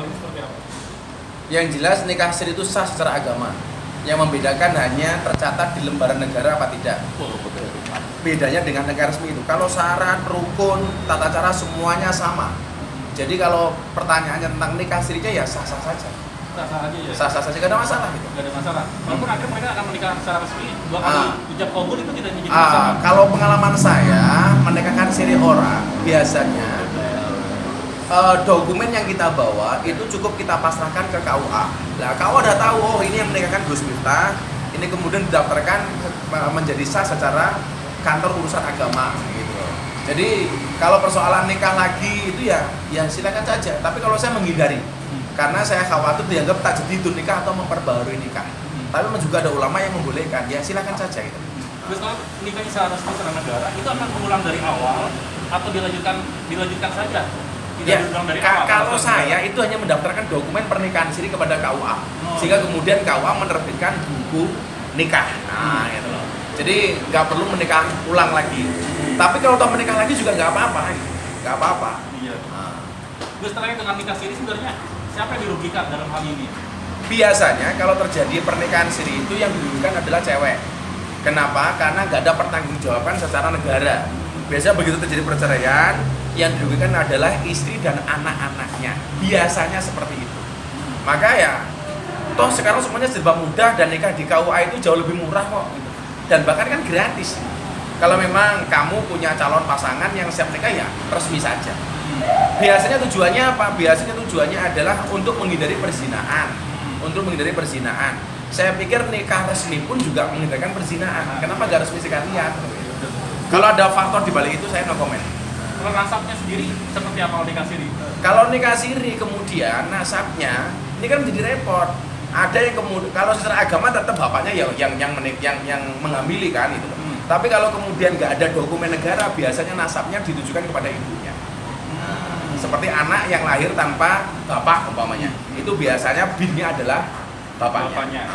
hal ini seperti apa? Yang jelas nikah siri itu sah secara agama. Yang membedakan hanya tercatat di lembaran negara apa tidak. Bedanya dengan negara resmi itu. Kalau syarat, rukun, tata cara semuanya sama. Jadi kalau pertanyaannya tentang nikah sirinya ya sah-sah saja. Sah-sah aja ya? Sah-sah saja, gak ada masalah gitu. Gak ada masalah. Walaupun akhirnya mereka akan menikah secara resmi, 2 kali ucap kabul itu tidak menjadi masalah. Kalau pengalaman saya menikahkan siri orang biasanya dokumen yang kita bawa itu cukup kita pasrahkan ke KUA. Nah, KUA udah tahu, oh ini yang menikahkan Gus Miftah, ini kemudian didaftarkan menjadi sah secara kantor urusan agama gitu. Jadi kalau persoalan nikah lagi itu ya silakan saja. Tapi kalau saya menghindari, karena saya khawatir dianggap tak jadi itu nikah atau memperbarui nikah. Tapi juga ada ulama yang membolehkan, ya silakan saja gitu. Terus kalau nikahnya secara resmi secara negara itu akan mengulang dari awal atau dilanjutkan saja? Ya, kalau saya itu hanya mendaftarkan dokumen pernikahan siri kepada KUA, sehingga kemudian KUA menerbitkan buku nikah. Nah, gitu loh. Jadi nggak perlu menikah ulang lagi. Tapi kalau toh menikah lagi juga nggak apa-apa, nggak apa-apa. Iya. Terus terkait dengan nikah siri sebenarnya siapa yang dirugikan dalam hal ini? Biasanya kalau terjadi pernikahan siri itu yang dirugikan adalah cewek. Kenapa? Karena nggak ada pertanggungjawaban secara negara. Biasanya begitu terjadi perceraian, yang dirugikan adalah istri dan anak-anaknya. Biasanya seperti itu. Maka ya, toh sekarang semuanya serba mudah dan nikah di KUA itu jauh lebih murah kok. Gitu. Dan bahkan kan gratis. Kalau memang kamu punya calon pasangan yang siap nikah ya resmi saja. Biasanya tujuannya apa? Biasanya tujuannya adalah untuk menghindari perzinahan. Untuk menghindari perzinahan. Saya pikir nikah resmi pun juga menghindarkan perzinahan. Kenapa nggak resmi sekalian? Kalau ada faktor di balik itu saya no comment. Kalau nasabnya sendiri seperti apa kalau nikah siri? Kalau nikah siri kemudian nasabnya ini kan menjadi repot. Ada yang kemudian kalau secara agama tetap bapaknya yang menghamili kan itu. Tapi kalau kemudian nggak ada dokumen negara biasanya nasabnya ditujukan kepada ibunya. Seperti anak yang lahir tanpa bapak umpamanya. Itu biasanya binnya adalah bapaknya.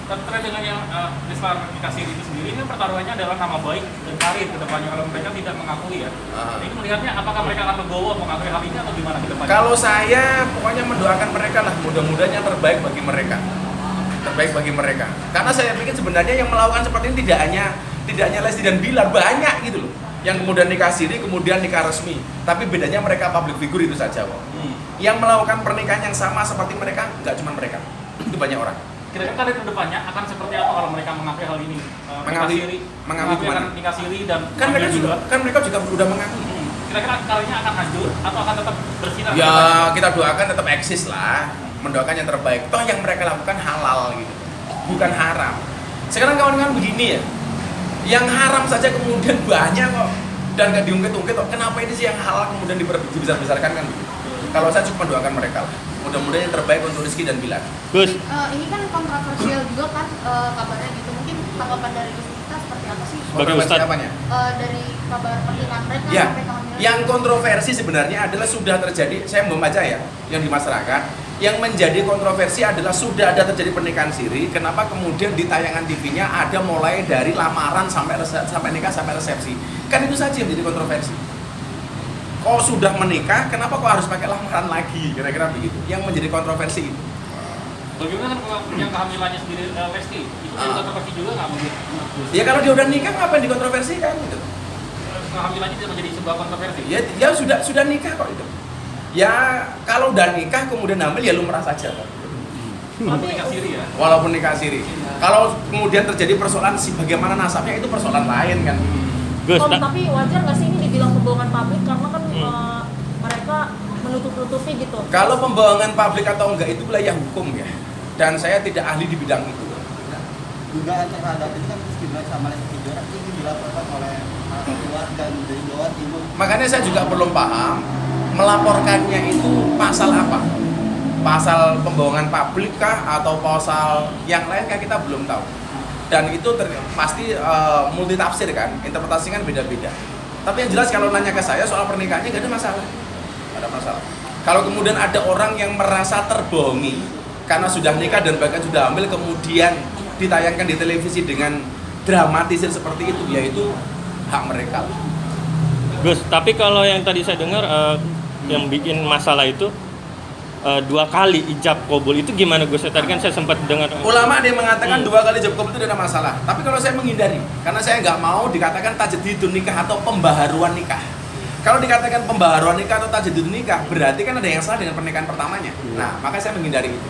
Terkait dengan yang Islam nikah siri itu sendiri, ini pertaruhannya adalah nama baik dan karir ke depannya. Kalau mereka tidak mengakui ya, ini melihatnya apakah mereka akan legowo mengakui hal ini atau gimana ke depannya? Kalau saya pokoknya mendoakan mereka lah, mudah-mudahan yang terbaik bagi mereka. Terbaik bagi mereka. Karena saya pikir sebenarnya yang melakukan seperti ini tidak hanya Lesti dan Bilar, banyak gitu loh. Yang kemudian nikah siri, kemudian nikah resmi. Tapi bedanya mereka public figure itu saja kok. Yang melakukan pernikahan yang sama seperti mereka, nggak cuma mereka. Itu banyak orang. Kira-kira karir ke depannya akan seperti apa kalau mereka mengakui hal ini? Mengakui nikah siri dan kan mereka juga sudah mengakui. Kira-kira karirnya akan hancur atau akan tetap bersinar? Ya kita doakan tetap eksis lah, mendoakan yang terbaik. Toh yang mereka lakukan halal gitu, bukan haram. Sekarang kawan-kawan begini ya, yang haram saja kemudian banyak kok dan nggak diungkit-ungkit kok. Kenapa ini sih yang halal kemudian dibesar-besarkan kan? Kalau saya cuma mendoakan mereka lah. Mudah-mudahan yang terbaik untuk Rizky dan Bilar. Gus. Ini kan kontroversial juga kan kabarnya gitu. Mungkin tanggapan dari kita seperti apa sih? Sebagai Ustadz. Dari kabar pernikahan mereka Ya, sampai kehamilan. yang kontroversi sebenarnya adalah sudah terjadi. Saya membaca ya, yang di masyarakat. Yang menjadi kontroversi adalah sudah ada terjadi pernikahan siri. Kenapa kemudian di tayangan TV-nya ada mulai dari lamaran sampai nikah sampai resepsi? Kan itu saja yang menjadi kontroversi. Kok sudah menikah, kenapa kok harus pakai lamaran lagi? Kira-kira begitu. Yang menjadi kontroversi itu. Bagaimana kalau yang kehamilannya sendiri Lesti? Itu kontroversi juga nggak mungkin? Ya kalau dia udah nikah, ngapain dikontroversikan gitu? Kehamilannya tidak menjadi sebuah kontroversi? Ya sudah nikah kok itu. Ya kalau udah nikah kemudian hamil ya lumrah saja kok. Walaupun nikah siri ya? Walaupun nikah siri. Kalau kemudian terjadi persoalan bagaimana nasabnya itu persoalan lain kan. Gus, tapi wajar nggak sih ini dibilang pembohongan publik karena kan mereka menutup-nutupi gitu. Kalau pembohongan publik atau enggak itu wilayah hukum ya. Dan saya tidak ahli di bidang itu. Dugaan terhadap ini kan Gibran sama Lesti Kejora ini dilaporkan oleh keluarga dari Jawa Timur. Makanya saya juga belum paham melaporkannya itu pasal apa. Pasal pembohongan publik kah atau pasal yang lain kah kita belum tahu. Dan itu pasti multi tafsir kan, interpretasi kan beda-beda. Tapi yang jelas kalau nanya ke saya soal pernikahannya nggak ada masalah. Nggak ada masalah. Kalau kemudian ada orang yang merasa terbohongi karena sudah nikah dan bahkan sudah hamil kemudian ditayangkan di televisi dengan dramatisir seperti itu, yaitu hak mereka. Gus, tapi kalau yang tadi saya dengar yang bikin masalah itu 2 kali ijab kabul itu gimana Gus? Tadi kan saya sempat dengar Ulama ada yang mengatakan 2 kali ijab kabul itu tidak ada masalah. Tapi kalau saya menghindari, karena saya nggak mau dikatakan tajdidun nikah atau pembaharuan nikah. Kalau dikatakan pembaharuan nikah atau tajdidun nikah, berarti kan ada yang salah dengan pernikahan pertamanya. Nah, maka saya menghindari itu.